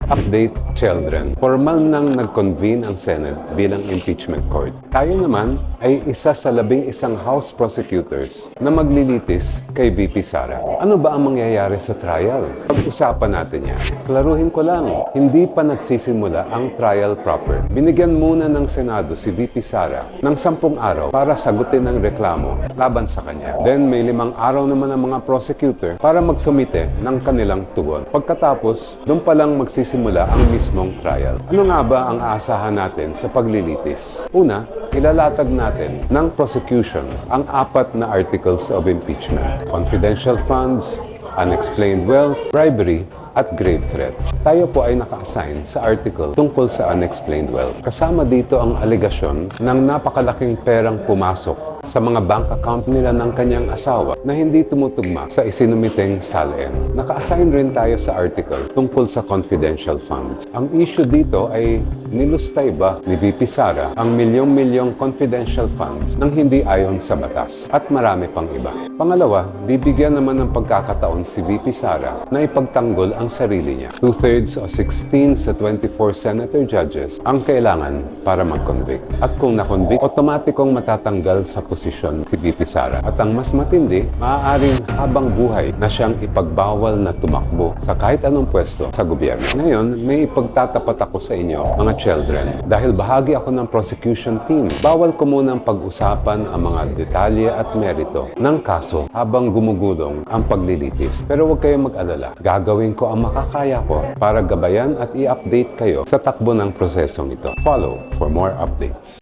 Update, children. Formal nang nag-convene ang Senate bilang impeachment court. Tayo naman ay isa sa 11 House prosecutors na maglilitis kay VP Sara. Ano ba ang mangyayari sa trial? Pag-usapan natin yan. Klaruhin ko lang, hindi pa nagsisimula ang trial proper. Binigyan muna ng Senado si VP Sara ng 10 araw para sagutin ang reklamo laban sa kanya. Then may 5 araw naman ang mga prosecutor para magsumite ng kanilang tugon. Pagkatapos, doon pa lang magsisimula ang mismong trial. Ano nga ba ang aasahan natin sa paglilitis? Una, ilalatag natin ng prosecution ang 4 na articles of impeachment. Confidential funds, unexplained wealth, bribery, at grave threats. Tayo po ay naka-assign sa article tungkol sa unexplained wealth. Kasama dito ang alegasyon ng napakalaking perang pumasok sa mga bank account nila ng kanyang asawa na hindi tumutugma sa isinumiteng SALN. Naka-assign rin tayo sa article tungkol sa confidential funds. Ang issue dito ay nilustay ba ni VP Sara ang milyong-milyong confidential funds nang hindi ayon sa batas at marami pang iba. Pangalawa, bibigyan naman ng pagkakataon si VP Sara na ipagtanggol ang sarili niya. 2/3 o 16 sa 24 senator judges ang kailangan para mag-convict. At kung na-convict, otomatikong matatanggal sa posisyon si VP Sara. At ang mas matindi, maaaring habang buhay na siyang ipagbawal na tumakbo sa kahit anong pwesto sa gobyerno. Ngayon, may ipagtatapat ako sa inyo, mga children. Dahil bahagi ako ng prosecution team, bawal ko munang pag-usapan ang mga detalye at merito ng kaso habang gumugulong ang paglilitis. Pero huwag kayong mag-alala. Gagawin ko ang makakaya ko para gabayan at i-update kayo sa takbo ng prosesong ito. Follow for more updates.